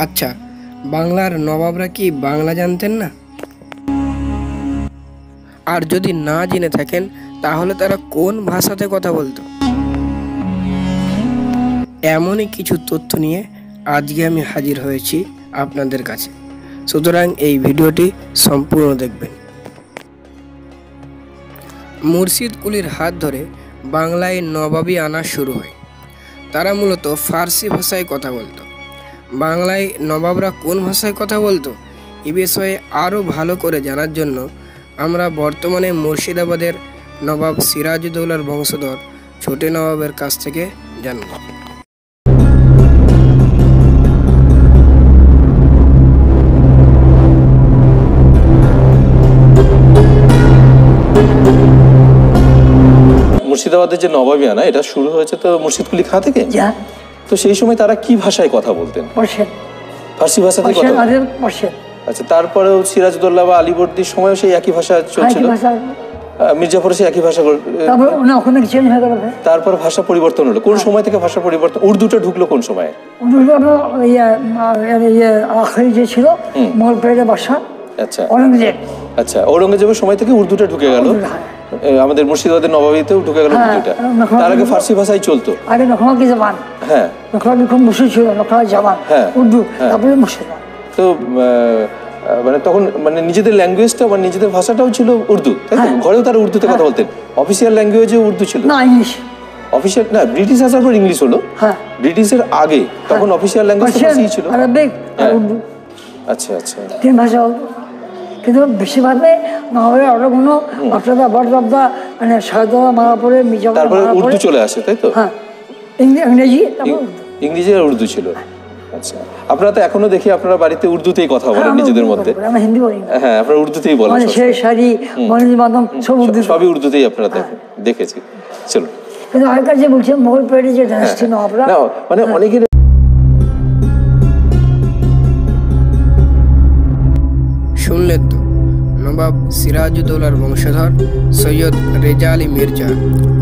আচ্ছা, বাংলার নবাবরা কি বাংলা জানতেন না? আর যদি না জেনে থাকেন তাহলে তারা কোন ভাষাতে কথা বলতো? এমনই কিছু তথ্য নিয়ে আজকে আমি হাজির হয়েছি আপনাদের কাছে। সুতরাং এই ভিডিওটি সম্পূর্ণ দেখবেন। মুর্শিদ কুলির হাত ধরে বাংলায় নবাবী আনা শুরু হয়। তারা মূলত ফার্সি ভাষায় কথা বলতো। বাংলায় নবাবরা কোন ভাষায় কথা বলতো এ বিষয়ে আরও ভালো করে জানার জন্য আমরা বর্তমানে মুর্শিদাবাদের নবাব সিরাজউদ্দৌলার বংশধর ছোটে নবাবের কাছ থেকে জানব। মুর্শিদাবাদের যে নবাবী আনা এটা শুরু হয়েছে তো মুর্শিদ কুলি খাঁ থেকে। তো সেই সময় তারা কি ভাষায় কথা বলতেন? ফার্সি ভাষাতে কথা বলতেন। আচ্ছা, তারপরেও সিরাজউদ্দৌলা বা আলীবর্দীর সময়ও সেই একই ভাষা চলছিল। মির্জাফর সেই একই ভাষা। তারপর ভাষা পরিবর্তন হলো কোন সময় থেকে? ভাষা পরিবর্তন উর্দুটা ঢুকলো কোন সময়? ছিল মোগলপেড়ে ভাষা। আচ্ছা আচ্ছা, ঔরঙ্গজেবের সময় থেকে উর্দুটা ঢুকে গেল, আমাদের মুর্শিদাবাদের নবাবীতেও ঢুকে গেল উর্দুটা। তার আগে ফার্সি ভাষায় চলতো। আগে নখলাকি জবান, হ্যাঁ নখলাকি মুর্শিদ ছিল, নখলাকি জবান উর্দু, তারপরে মুর্শিদাবাদ। তো মানে তখন মানে নিজেদের ল্যাঙ্গুয়েজটা মানে নিজেদের ভাষাটাও ছিল উর্দু, তাই তো? ঘরেও তারা উর্দুতে কথা বলতেন। অফিসিয়াল ল্যাঙ্গুয়েজও উর্দু ছিল না, ইংলিশ। অফিসিয়াল না, ব্রিটিশ আসার পর ইংলিশ হলো। ব্রিটিশের আগে তখন অফিসিয়াল ল্যাঙ্গুয়েজ ফার্সি ছিল। আরবিক আর উর্দু। আচ্ছা আচ্ছা, তিন ভাষা। কিন্তু বেশিরভাগে নবাবের অনেকগুলো আপনারা বড়দা মানে শাহজাদা মারা পড়ে মির্জা, তারপরে উর্দু চলে আসে, তাই তো? হ্যাঁ, ইংরেজি, ইংরেজি আর উর্দু ছিল। আচ্ছা, আপনারা তো এখনো দেখি আপনারা বাড়িতে উর্দুতেই কথা বলেন নিজেদের মধ্যে। আমরা হিন্দি বলি। হ্যাঁ, আপনারা উর্দুতেই বলেন। সবই উর্দুতেই আপনারা দেখেছি। চলো, কিন্তু আগেকার যে বলছে মোগল পেরিয়ে যে ডাইনাস্টি নবাবরা, মানে অনেকের শুনলেন তো, নবাব সিরাজউদ্দৌলার বংশধর সৈয়দ রেজা আলী মির্জা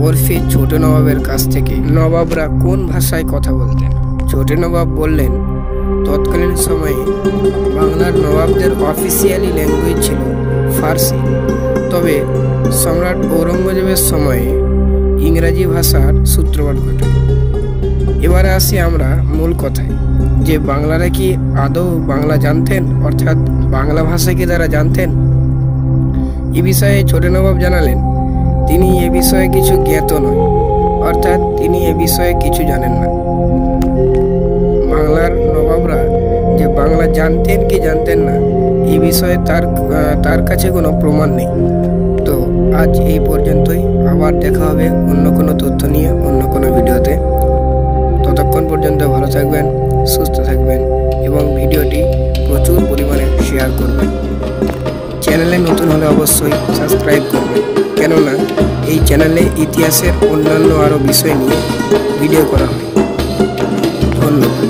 ওরফে ছোট নবাবের কাছ থেকে নবাবরা কোন ভাষায় কথা বলতেন। ছোট নবাব বললেন, তৎকালীন সময়ে বাংলার নবাবদের অফিসিয়ালি ল্যাঙ্গুয়েজ ছিল ফার্সি, তবে সম্রাট ঔরঙ্গজেবের সময়ে ইংরাজি ভাষার সূত্রপাত ঘটে। এবারে আসি আমরা মূল কথায়, যে বাংলারা কি আদৌ বাংলা জানতেন, অর্থাৎ বাংলা ভাষা কি তারা জানতেন? এ বিষয়ে ছোট নবাব জানালেন, তিনি এ বিষয়ে কিছু জ্ঞাত নয়, অর্থাৎ তিনি এ বিষয়ে কিছু জানেন না। বাংলার নবাবরা যে বাংলা জানতেন কি জানতেন না এই বিষয়ে তার কাছে কোনো প্রমাণ নেই। তো আজ এই পর্যন্তই, আবার দেখা হবে অন্য কোনো তথ্য নিয়ে অন্য কোনো ভিডিওতে। ততক্ষণ পর্যন্ত ভালো থাকবেন, সুস্থ থাকবেন এবং ভিডিওটি প্রচুর পরিমাণে শেয়ার করবেন। চ্যানেলে নতুন হলে অবশ্যই সাবস্ক্রাইব করবেন, কেননা এই চ্যানেলে ইতিহাসের অন্যান্য আরও বিষয় নিয়ে ভিডিও করা হয়। ধন্যবাদ।